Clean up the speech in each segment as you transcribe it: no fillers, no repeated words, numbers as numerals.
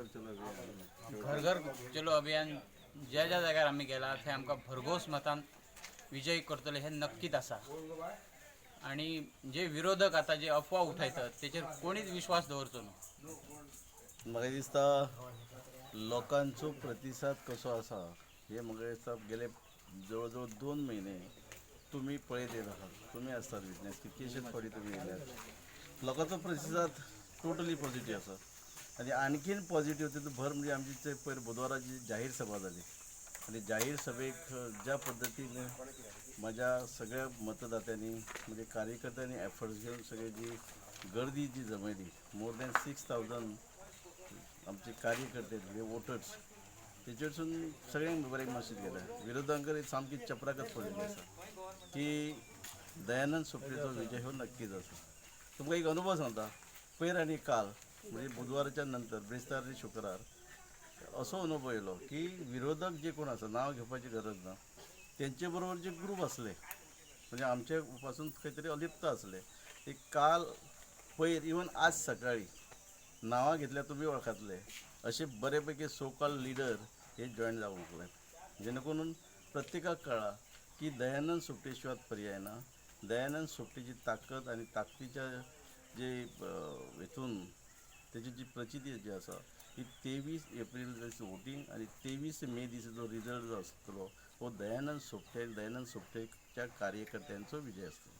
घर घर चलो अभियान ज्या ज्या जाग्यार आम्ही गेला थंय आमकां भरघोस मतान विजयी करतले हे नक्कीच आसा. आणि जे विरोधक आता जे अफवा उठयतात तेचेर कोणीच विश्वास दवरचो न्हू. म्हाका दिसता लोकांचो प्रतिसाद कसो आसा हे म्हाका दिसता गेले जवळ जवळ 2 म्हयने तुमी पळयत येत आहात. तुमी आसतात विटनेस कितकेशेच फावटी तुमी येयल्यात. लोकांचो प्रतिसाद टोटली पॉझिटिव्ह आसा. आनी आणखीन पॉझिटिव्ह तितून भर म्हणजे आमची पयर बुधवाराची जाहीर सभा जाली आणि जाहीर सभेक ज्या पद्दतीन माझ्या सगळ्या मतदात्यांनी म्हणजे कार्यकर्त्यांनी एफर्ट्स घेऊन सगळी जी गर्दी जी जमयली मोर दॅन 6,000 आमचे कार्यकर्ते म्हणजे वोटर्स तेचेरसून सगळ्यांक बरें मॅसेज गेला. विरोधांकर सामकी चपराकत पडलेली आसा की दयानंद सोपटेचो विजय हो नक्कीच आसा. तुमकां एक अनुभव सांगता. पयर आनी काल म्हणजे बुधवाराच्या नंतर ब्रेस्तार आनी शुक्रार असो अनुभव येयलो की विरोधक जे कोण आसा नांव घेवपाची गरज ना तेंचे बरोबर जे ग्रूप असले म्हणजे आमचे पासून खंय तरी अलिप्त असले ते काल पयर इवन आज सकाळी नांवां घेतल्यार तुमी वळखतले असे बरेपैकी सो कॉल्ड लिडर हे जॉईन जावंक लागले. जेणे करून प्रत्येकाक कळ्ळा की दयानंद सोपटे शिवाय पर्याय ना. दयानंद सोपटेची ताकद आणि ताकदीच्या जे हेतून तेची जी प्रचिती जी आसा ही 23 एप्रील वोटींग आणि 23 मे दिसा जो रिजल्ट जो आसतलो हो दयानंद सोपटेच्या कार्यकर्त्यांचो विजय आसतलो.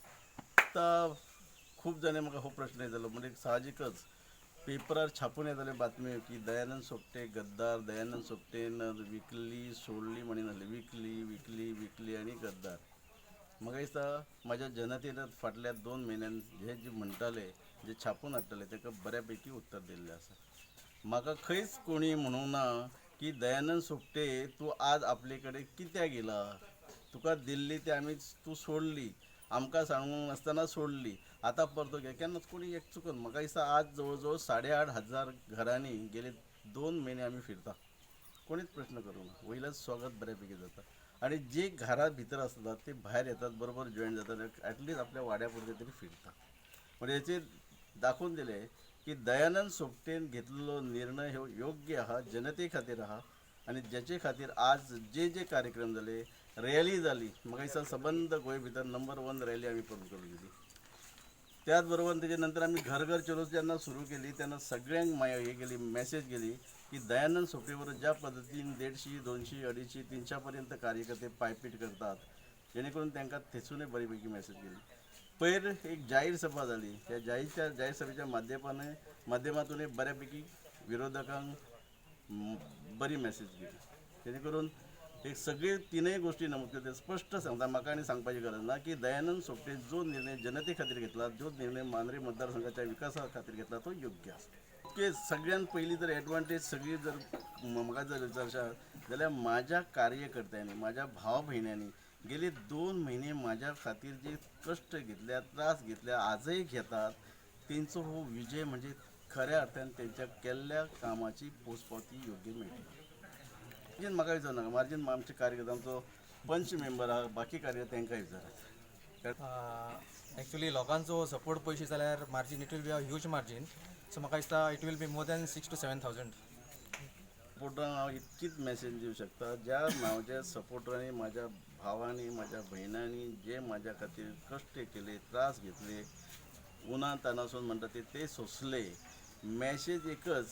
आता खूब जाणे म्हाका हो प्रश्न येतालो म्हणजे साहजिकच पेपरार छापून येताले बातम्यो की दयानंद सोपटे गद्दार, दयानंद सोपटेन विकली सोडली म्हणून आसली विकली आणि गद्दार. म्हाका दिसता म्हाज्या जनतेन फाटल्या 2 म्हयन्यान हे जे म्हणटाले जे छापून हाडटाले ताका बऱ्यापैकी उत्तर दिल्लें आसा. म्हाका खंयच कोणी म्हणूंक ना की दयानंद सोपटे तूं आज आपले कडेन कित्याक येयला, तुका दिल्ली ते आमी तूं सोडली, आमकां सांगूंक नासतना सोडली, आतां परतो घे. केन्नाच कोणी एक चुकून म्हाका दिसता आज जवळ जवळ 8,500 घरांनी गेले 2 म्हयने आमी फिरता. कोणीच प्रश्न करूंक ना. वयल्याच स्वागत बऱ्यापैकी जाता आणि जे घरा भितर आसतात ते भायर येतात बरोबर जॉईन जातात ॲटलिस्ट आपल्या वाड्या पुरते तरी फिरता. म्हणजे हेचेर दाखवून दिले की दयानंद सोपटेन घेतलेलो निर्णय हो योग्य आहा, जनते खातीर आहा आणि ज्याचे खातीर आज जे कार्यक्रम जाले रॅली जाली म्हाका दिसता सबंद गोंय भितर नंबर 1 रॅली आमी करून दिली. त्याच बरोबर तेजे नंतर आमी घर घर चलो जेन्ना सुरू केली तेन्ना सगळ्यांक हे गेली मॅसेज गेली की दयानंद सोपटे बरोबर ज्या पद्दतीन 150, 200, 250, 300 पर्यंत कार्यकर्ते पायपीट करतात जेणे करून तांकां थंयसूनय बरीपैकी मॅसेज गेली. पयर एक जाहीर सभा जाली त्या जाहीर सभेच्या माध्यमातूनय बऱ्यापैकी विरोधकांक बरी मॅसेज गेली. जेणे करून एक सगळे तीनय गोष्टी नमूद करता स्पष्ट सांगता. म्हाका आनी सांगपाची गरज ना की दयानंद सोपटे जो निर्णय जनते खातीर घेतला, जो निर्णय मांद्रे मतदारसंघाच्या विकासा खातीर घेतला तो योग्य आसा. की सगळ्यात पयली जर एडवांटेज सगळी जर म्हाका जर विचारशात जाल्यार म्हाज्या कार्यकर्त्यांनी म्हाज्या भाव भयण्यांनी गेले 2 म्हयने म्हाज्या खातीर जे कश्ट घेतल्या, त्रास घेतल्या, आजय घेतात तेंचो हो विजय म्हणजे खऱ्या अर्थान तेंच्या केल्ल्या कामाची पोचपावती योग्य मेळटली. मार्जीन म्हाका विचारनाका. मार्जीन आमच्या कार्यकर्त्यांचो पंच मेंबर आहा, बाकी कार्यकर्ते तांकां विचारात. एक्चुअली लोकांचो सपोर्ट पळयशी जाल्यार margin it will be a huge margin. So म्हाका दिसता it will be more than 6,000 to 7,000. सपोर्टांक हांव इतकीच मॅसेज दिवंक शकता ज्या म्हाज्या सपोर्टरांनी म्हाज्या भावांनी म्हाज्या भयणांनी जे म्हाज्या खातीर कश्ट केले, त्रास घेतले, उन्हा तानासून म्हणटा ते सोंसले. मॅसेज एकच,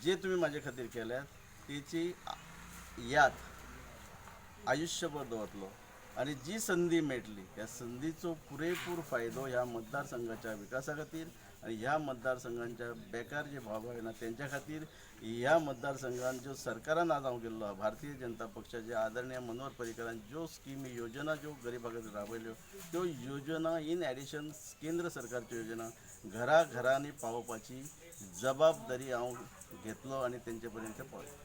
जे तुमी म्हाजे खातीर केल्यात तेची याद आयुष्यभर दवरतलो आणि जी संधी मेळटली त्या संधीचो पुरेपूर फायदो ह्या मतदारसंघाच्या विकासा खातीर आणि ह्या मतदारसंघांच्या बेकार जे भाव भयणा तेंच्या खातीर ह्या मतदारसंघान ज्यो सरकारान आज हांव गेल्लो आहा भारतीय जनता पक्षाचे आदरणीय मनोहर पर्रीकरान ज्यो स्किमी योजना ज्यो गरिबा खातीर राबयल्यो त्यो योजना इन एडिशन केंद्र सरकारच्यो योजना घरा घरांनी पावोवपाची जबाबदारी हांव घेतलो आणि तेंचे पर्यंत पावयतलो.